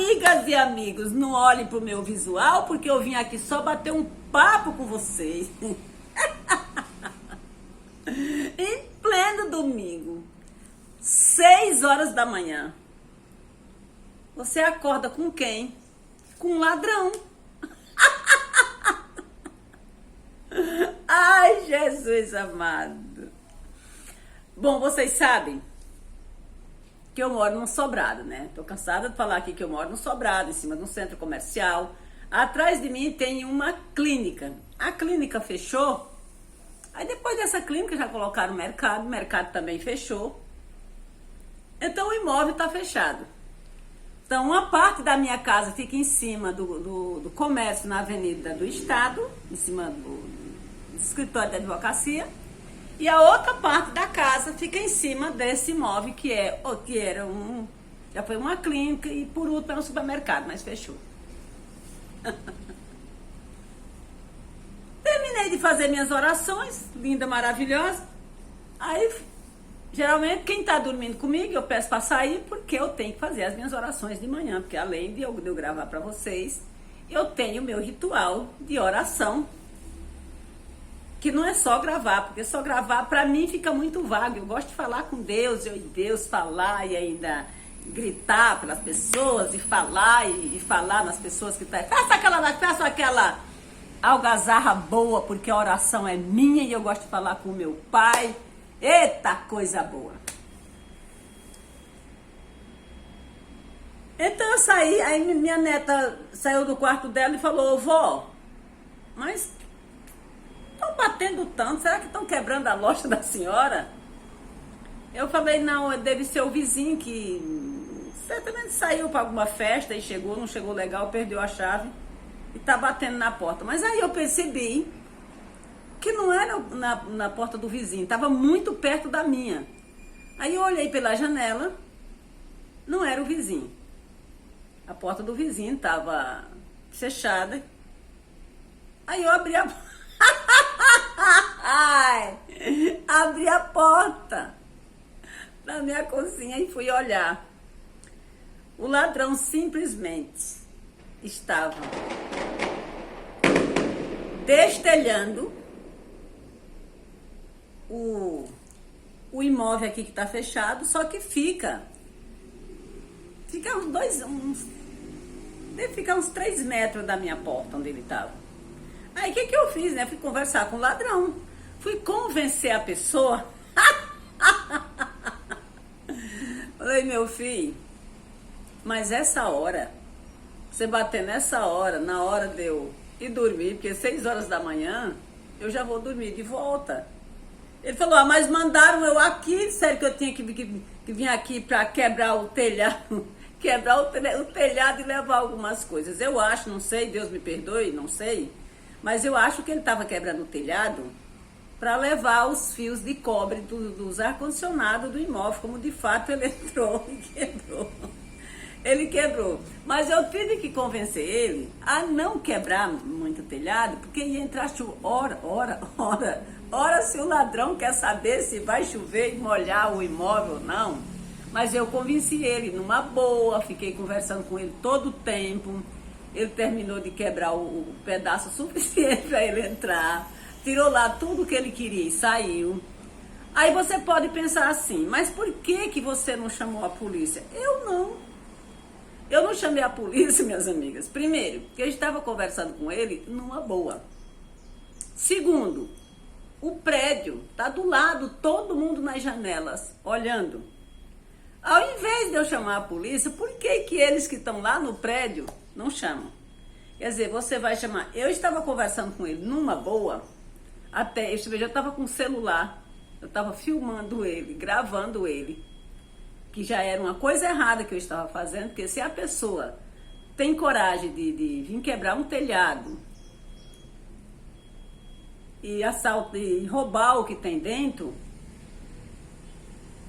Amigas e amigos, não olhem pro meu visual, porque eu vim aqui só bater um papo com vocês. Em pleno domingo, 6 horas da manhã. Você acorda com quem? Com um ladrão. Ai, Jesus amado. Bom, vocês sabem que eu moro num sobrado, né? Tô cansada de falar aqui que eu moro num sobrado, em cima de um centro comercial. Atrás de mim tem uma clínica. A clínica fechou. Aí depois dessa clínica já colocaram o mercado também fechou. Então o imóvel tá fechado. Então uma parte da minha casa fica em cima do comércio na Avenida do Estado, em cima do escritório de advocacia. E a outra parte da casa fica em cima desse imóvel já foi uma clínica e por último é um supermercado, mas fechou. Terminei de fazer minhas orações, linda, maravilhosa. Aí, geralmente, quem tá dormindo comigo, eu peço para sair, porque eu tenho que fazer as minhas orações de manhã, porque além de eu gravar para vocês, eu tenho o meu ritual de oração, que não é só gravar, porque só gravar para mim fica muito vago. Eu gosto de falar com Deus, eu e Deus falar e ainda gritar pelas pessoas e falar nas pessoas que estão. Faça aquela algazarra boa, porque a oração é minha e eu gosto de falar com o meu pai. Eita, coisa boa. Então eu saí, aí minha neta saiu do quarto dela e falou: vó, mas estão batendo tanto, será que estão quebrando a loja da senhora? Eu falei: não, deve ser o vizinho que certamente saiu para alguma festa e chegou, não chegou legal, perdeu a chave e tá batendo na porta. Mas aí eu percebi que não era na porta do vizinho, estava muito perto da minha. Aí eu olhei pela janela, não era o vizinho. A porta do vizinho estava fechada. Aí eu abri a abri a porta da minha cozinha e fui olhar. O ladrão simplesmente estava destelhando o imóvel aqui que está fechado, só que fica deve ficar uns 3 metros da minha porta onde ele estava. Aí o que eu fiz, né? Fui conversar com o ladrão, fui convencer a pessoa. Falei: meu filho, mas essa hora, você bater nessa hora, na hora de eu ir dormir, porque 6 horas da manhã eu já vou dormir de volta. Ele falou: mas mandaram eu aqui, sério que eu tinha que vir aqui para quebrar o telhado, quebrar o telhado e levar algumas coisas. Eu acho, não sei, Deus me perdoe, não sei, mas eu acho que ele estava quebrando o telhado para levar os fios de cobre dos ar-condicionado do imóvel, como de fato ele entrou e quebrou. Ele quebrou. Mas eu tive que convencer ele a não quebrar muito o telhado, porque ia entrar chuva. Ora, se o ladrão quer saber se vai chover e molhar o imóvel ou não. Mas eu convenci ele numa boa, fiquei conversando com ele todo o tempo. Ele terminou de quebrar o pedaço suficiente para ele entrar. Tirou lá tudo que ele queria e saiu. Aí você pode pensar assim: mas por que você não chamou a polícia? Eu não chamei a polícia, minhas amigas. Primeiro, porque eu estava conversando com ele numa boa. Segundo, o prédio está do lado, todo mundo nas janelas, olhando. Ao invés de eu chamar a polícia, por que eles que estão lá no prédio não chamam? Quer dizer, você vai chamar. Eu estava conversando com ele numa boa, até, eu já estava com o celular, eu estava filmando ele, gravando ele, que já era uma coisa errada que eu estava fazendo, porque se a pessoa tem coragem de vir quebrar um telhado e roubar o que tem dentro,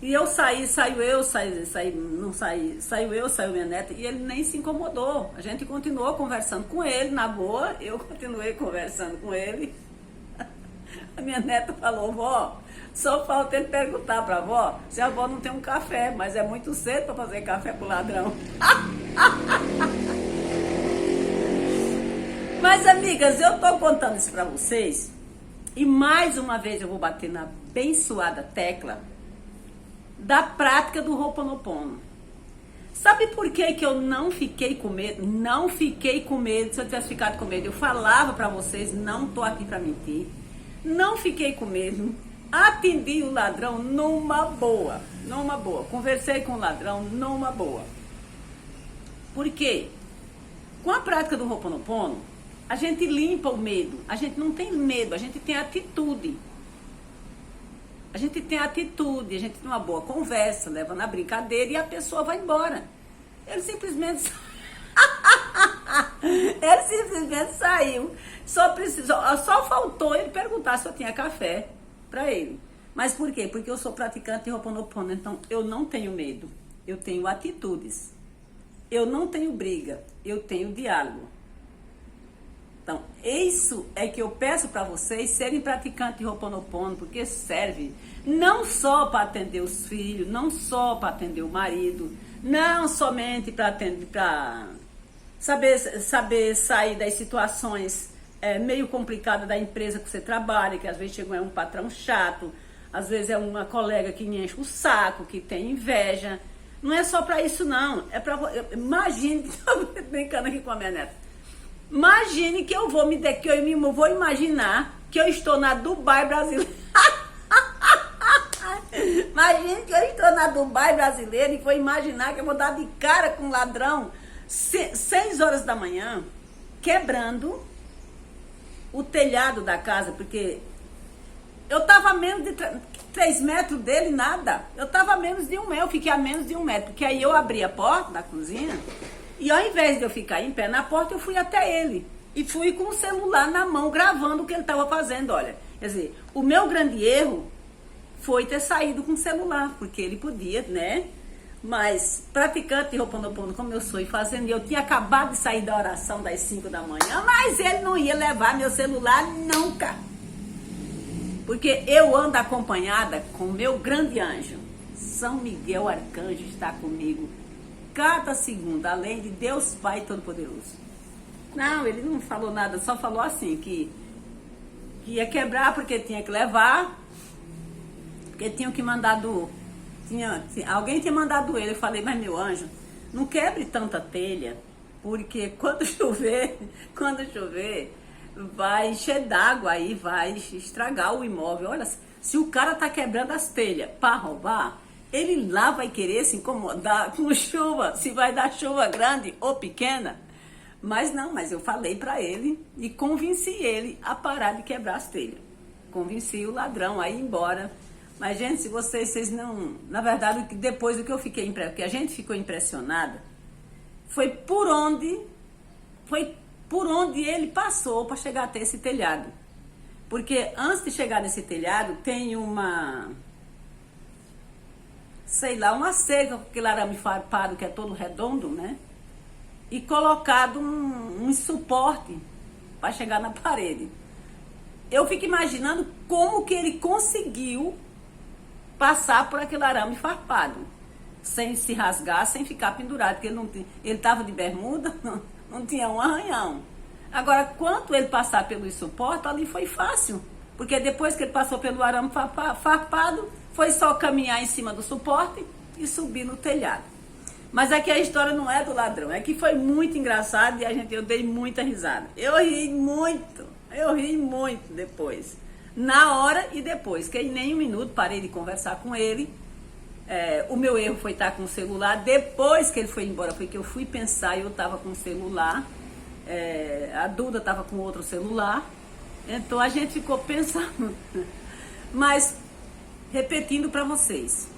e eu saiu minha neta, e ele nem se incomodou. A gente continuou conversando com ele, na boa, eu continuei conversando com ele. A minha neta falou: vó, só falta ele perguntar pra vó se a vó não tem um café, mas é muito cedo pra fazer café pro ladrão. Mas, amigas, eu tô contando isso pra vocês e mais uma vez eu vou bater na abençoada tecla da prática do Ho'oponopono. Sabe por que eu não fiquei com medo? Não fiquei com medo. Se eu tivesse ficado com medo, eu falava pra vocês, não tô aqui pra mentir. Não fiquei com medo. Atendi o ladrão numa boa. Numa boa. Conversei com o ladrão numa boa. Por quê? Com a prática do Ho'oponopono, a gente limpa o medo. A gente não tem medo, a gente tem atitude. A gente tem atitude, a gente tem uma boa conversa, leva na brincadeira e a pessoa vai embora. Ele simplesmente saiu. Só faltou ele perguntar se eu tinha café para ele. Mas por quê? Porque eu sou praticante de Ho'oponopono, então eu não tenho medo. Eu tenho atitudes. Eu não tenho briga, eu tenho diálogo. Então, isso é que eu peço para vocês serem praticantes de Ho'oponopono, porque serve não só para atender os filhos, não só para atender o marido, não somente para atender, para saber sair das situações meio complicadas da empresa que você trabalha, que às vezes chega um patrão chato, às vezes é uma colega que enche o saco, que tem inveja. Não é só para isso não, é para... Imagine, estou brincando aqui com a minha neta. Imagine que eu vou imaginar que eu estou na Dubai brasileira. Imagine que eu estou na Dubai brasileira e vou imaginar que eu vou dar de cara com um ladrão 6 horas da manhã, quebrando o telhado da casa, porque eu estava a menos de 3 metros dele, nada. Eu estava a menos de 1 metro, eu fiquei a menos de 1 metro, porque aí eu abri a porta da cozinha. E ao invés de eu ficar em pé na porta, eu fui até ele. E fui com o celular na mão, gravando o que ele estava fazendo, olha. Quer dizer, o meu grande erro foi ter saído com o celular, porque ele podia, né? Mas praticante de Ho'oponopono como eu sou e fazendo, eu tinha acabado de sair da oração das 5 da manhã, mas ele não ia levar meu celular nunca. Porque eu ando acompanhada com o meu grande anjo. São Miguel Arcanjo está comigo cada segundo, além de Deus Pai Todo-Poderoso. Não, ele não falou nada, só falou assim, que ia quebrar porque tinha que levar, porque tinham que mandar alguém tinha mandado ele. Eu falei, mas meu anjo, não quebre tanta telha, porque quando chover, vai encher d'água aí, vai estragar o imóvel. Olha, se o cara tá quebrando as telhas para roubar, ele lá vai querer se incomodar com chuva, se vai dar chuva grande ou pequena. Mas não, mas eu falei para ele e convenci ele a parar de quebrar as telhas. Convenci o ladrão a ir embora. Mas, gente, se vocês não... Na verdade, depois do que eu fiquei que a gente ficou impressionada, foi por onde ele passou para chegar até esse telhado. Porque antes de chegar nesse telhado, tem uma cerca com aquele arame farpado que é todo redondo, né? E colocado um suporte para chegar na parede. Eu fico imaginando como que ele conseguiu passar por aquele arame farpado, sem se rasgar, sem ficar pendurado, porque ele estava de bermuda, não tinha um arranhão. Agora, quanto ele passar pelo suporte, ali foi fácil, porque depois que ele passou pelo arame farpado, foi só caminhar em cima do suporte e subir no telhado. Mas aqui a história não é do ladrão, é que foi muito engraçado e eu dei muita risada. Eu ri muito depois. Na hora e depois, que em nem um minuto parei de conversar com ele. O meu erro foi estar com o celular. Depois que ele foi embora, foi que eu fui pensar e eu estava com o celular. A Duda estava com outro celular. Então a gente ficou pensando. Mas, repetindo para vocês,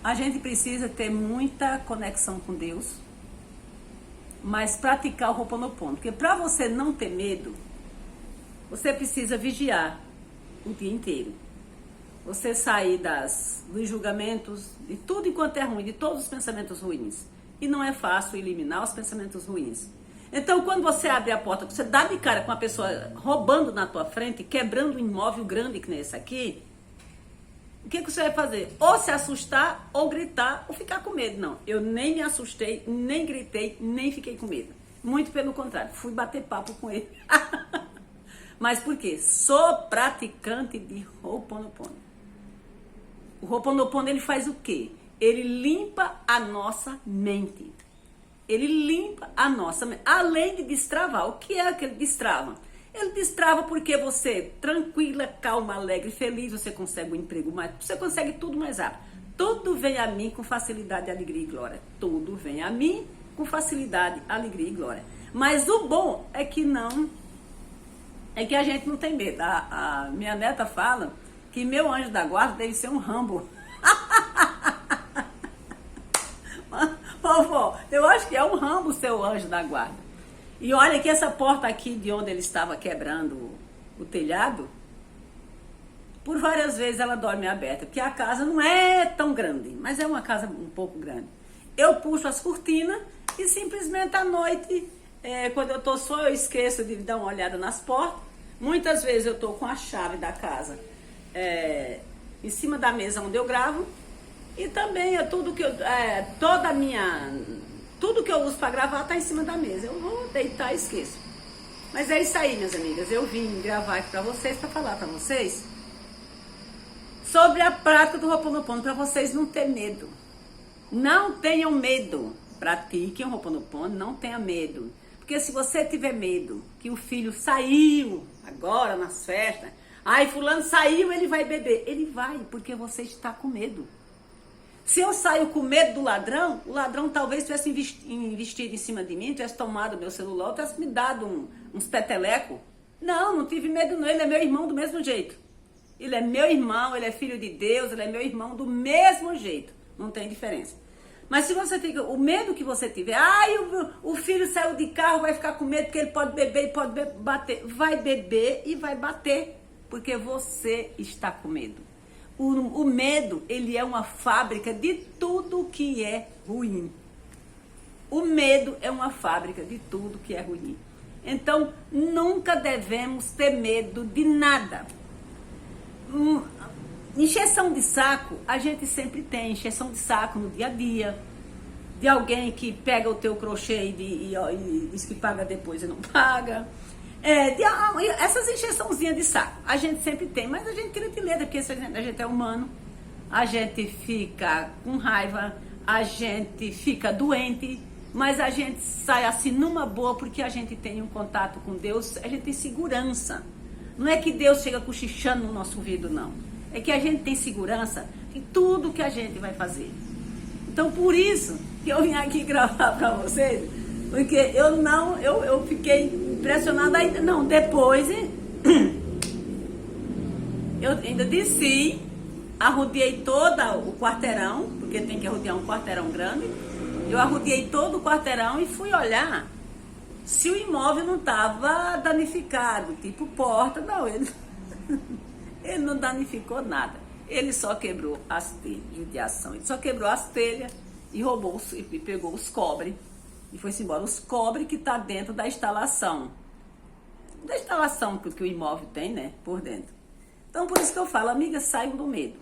a gente precisa ter muita conexão com Deus, mas praticar o Ho'oponopono. Porque para você não ter medo, você precisa vigiar o dia inteiro. Você sair dos julgamentos, de tudo enquanto é ruim, de todos os pensamentos ruins. E não é fácil eliminar os pensamentos ruins. Então, quando você abre a porta, você dá de cara com uma pessoa roubando na tua frente, quebrando um imóvel grande que nem esse aqui, O que você vai fazer? Ou se assustar, ou gritar, ou ficar com medo. Não, eu nem me assustei, nem gritei, nem fiquei com medo. Muito pelo contrário, fui bater papo com ele. Mas por quê? Sou praticante de Ho'oponopono. O Ho'oponopono, ele faz o quê? Ele limpa a nossa mente. Ele limpa a nossa mente. Além de destravar. O que é que ele destrava? Ele destrava porque você, tranquila, calma, alegre, feliz, você consegue um emprego mais, você consegue tudo mais rápido. Tudo vem a mim com facilidade, alegria e glória. Tudo vem a mim com facilidade, alegria e glória. Mas o bom é que a gente não tem medo. A minha neta fala que meu anjo da guarda deve ser um Rambo. Vovó, eu acho que é um Rambo seu anjo da guarda. E olha que essa porta aqui de onde ele estava quebrando o telhado, por várias vezes ela dorme aberta, porque a casa não é tão grande, mas é uma casa um pouco grande. Eu puxo as cortinas e simplesmente à noite, quando eu tô só, eu esqueço de dar uma olhada nas portas. Muitas vezes eu tô com a chave da casa em cima da mesa onde eu gravo. E também tudo que eu uso para gravar tá em cima da mesa. Eu vou deitar e esqueço. Mas é isso aí, minhas amigas. Eu vim gravar aqui para vocês, para falar para vocês sobre a prática do Ho'oponopono, para vocês não ter medo. Não tenham medo. Pratiquem o Ho'oponopono, não tenha medo. Porque se você tiver medo que o filho saiu agora nas festas, ai, fulano saiu, ele vai beber. Ele vai, porque você está com medo. Se eu saio com medo do ladrão, o ladrão talvez tivesse investido em cima de mim, tivesse tomado meu celular, tivesse me dado uns petelecos. Não tive medo não, ele é meu irmão do mesmo jeito. Ele é meu irmão, ele é filho de Deus, ele é meu irmão do mesmo jeito. Não tem diferença. Mas se você fica, o medo que você tiver, o filho saiu de carro, vai ficar com medo porque ele pode beber e pode bater. Vai beber e vai bater, porque você está com medo. O medo, ele é uma fábrica de tudo que é ruim. O medo é uma fábrica de tudo que é ruim. Então, nunca devemos ter medo de nada. Encheção de saco, a gente sempre tem. Encheção de saco no dia a dia. De alguém que pega o teu crochê e diz que paga depois e não paga. Essas encheçãozinhas de saco, a gente sempre tem, mas a gente tira de letra, porque a gente é humano, a gente fica com raiva, a gente fica doente, mas a gente sai assim numa boa, porque a gente tem um contato com Deus, a gente tem segurança. Não é que Deus chega cochichando no nosso ouvido, não. É que a gente tem segurança em tudo que a gente vai fazer. Então, por isso que eu vim aqui gravar para vocês, porque eu fiquei impressionada ainda. Não, depois eu ainda desci, arrodeei todo o quarteirão, porque tem que arrodear um quarteirão grande. Eu arrodeei todo o quarteirão e fui olhar se o imóvel não estava danificado, tipo porta. Não, ele não danificou nada. Ele só quebrou as telhas, judiação. Ele só quebrou as telhas e roubou e pegou os cobres. E foi-se embora. Os cobre que está dentro da instalação. Da instalação que o imóvel tem, né? Por dentro. Então, por isso que eu falo, amigas, saiam do medo.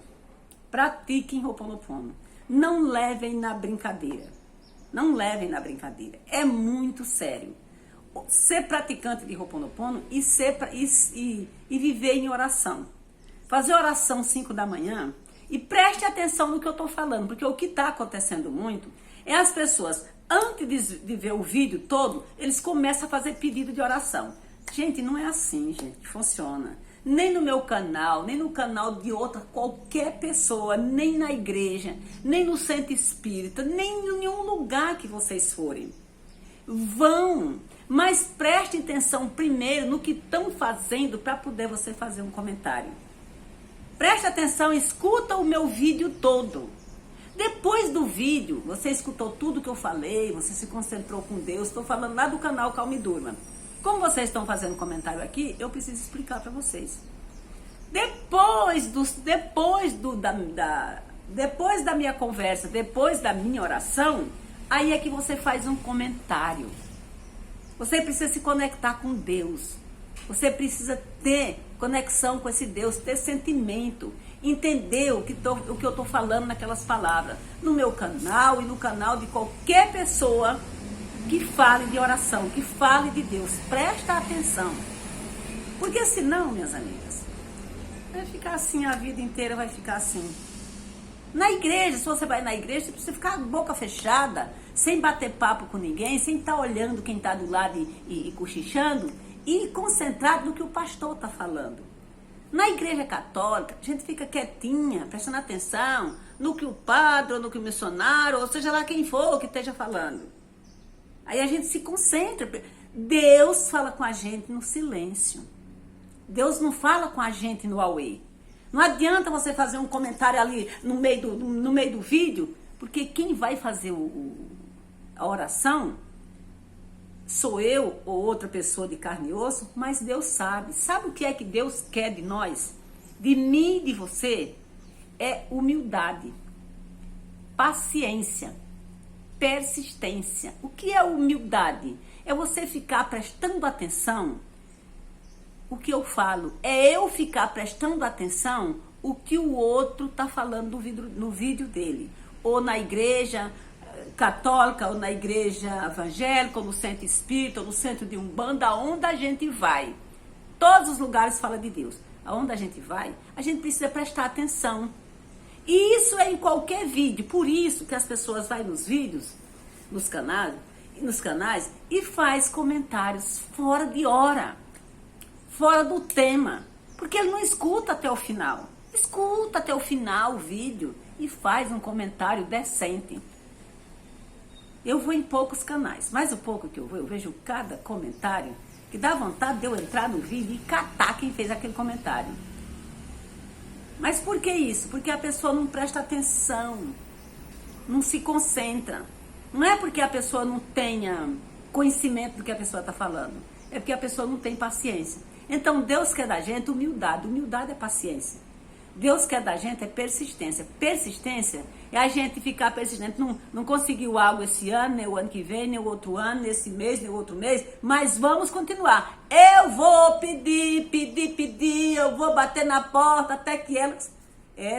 Pratiquem Ho'oponopono. Não levem na brincadeira. Não levem na brincadeira. É muito sério. Ser praticante de Ho'oponopono e viver em oração. Fazer oração 5 da manhã e preste atenção no que eu estou falando. Porque o que está acontecendo muito é as pessoas, antes de ver o vídeo todo, eles começam a fazer pedido de oração. Gente, não é assim, gente, que funciona. Nem no meu canal, nem no canal de outra, qualquer pessoa, nem na igreja, nem no centro espírita, nem em nenhum lugar que vocês forem. Vão, mas preste atenção primeiro no que estão fazendo para poder você fazer um comentário. Preste atenção, escuta o meu vídeo todo. Depois do vídeo, você escutou tudo que eu falei, você se concentrou com Deus. Estou falando lá do canal Calma e Durma. Como vocês estão fazendo comentário aqui, eu preciso explicar para vocês. Depois da minha conversa, depois da minha oração, aí é que você faz um comentário. Você precisa se conectar com Deus. Você precisa ter conexão com esse Deus, ter sentimento. entender o que eu estou falando naquelas palavras. No meu canal e no canal de qualquer pessoa que fale de oração, que fale de Deus. Presta atenção. Porque senão, minhas amigas, vai ficar assim, a vida inteira vai ficar assim. Na igreja, se você vai na igreja, você precisa ficar com a boca fechada, sem bater papo com ninguém, sem estar olhando quem está do lado e cochichando, e concentrado no que o pastor está falando. Na igreja católica, a gente fica quietinha, prestando atenção no que o padre, ou no que o missionário, ou seja lá quem for que esteja falando. Aí a gente se concentra. Deus fala com a gente no silêncio. Deus não fala com a gente no auê. Não adianta você fazer um comentário ali no meio do vídeo, porque quem vai fazer a oração sou eu ou outra pessoa de carne e osso, mas Deus sabe. Sabe o que é que Deus quer de nós? De mim e de você? É humildade, paciência, persistência. O que é humildade? É você ficar prestando atenção. O que eu falo é eu ficar prestando atenção o que o outro está falando no vídeo dele. Ou na igreja católica, ou na igreja evangélica, ou no centro espírita, ou no centro de Umbanda, aonde a gente vai. Todos os lugares falam de Deus. Aonde a gente vai, a gente precisa prestar atenção. E isso é em qualquer vídeo. Por isso que as pessoas vão nos vídeos, nos canais, e faz comentários fora de hora, fora do tema, porque ele não escuta até o final. Escuta até o final o vídeo e faz um comentário decente. Eu vou em poucos canais, mas o pouco que eu vou, eu vejo cada comentário que dá vontade de eu entrar no vídeo e catar quem fez aquele comentário. Mas por que isso? Porque a pessoa não presta atenção, não se concentra. Não é porque a pessoa não tenha conhecimento do que a pessoa está falando, é porque a pessoa não tem paciência. Então Deus quer da gente humildade. Humildade é paciência. Deus quer da gente é persistência. Persistência é a gente ficar persistente. Não conseguiu algo esse ano, nem o ano que vem, nem o outro ano, nesse mês, nem o outro mês, mas vamos continuar. Eu vou pedir, eu vou bater na porta até que elas...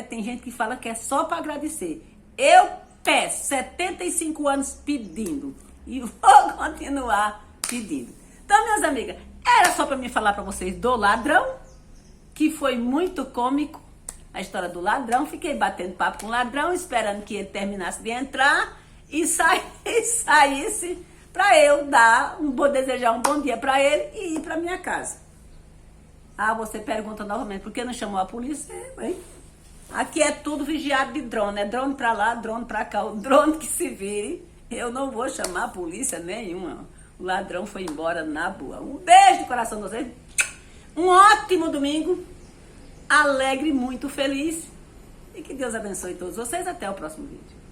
tem gente que fala que é só para agradecer. Eu peço 75 anos pedindo e vou continuar pedindo. Então, minhas amigas, era só para mim falar para vocês do ladrão, que foi muito cômico, a história do ladrão. Fiquei batendo papo com o ladrão, esperando que ele terminasse de entrar e saísse para eu desejar um bom dia para ele e ir para minha casa. Ah, você pergunta novamente, por que não chamou a polícia? Aqui é tudo vigiado de drone, é drone para lá, drone para cá, o drone que se vire. Eu não vou chamar a polícia nenhuma. O ladrão foi embora na boa. Um beijo de coração de vocês. Um ótimo domingo. Alegre, muito feliz. E que Deus abençoe todos vocês. Até o próximo vídeo.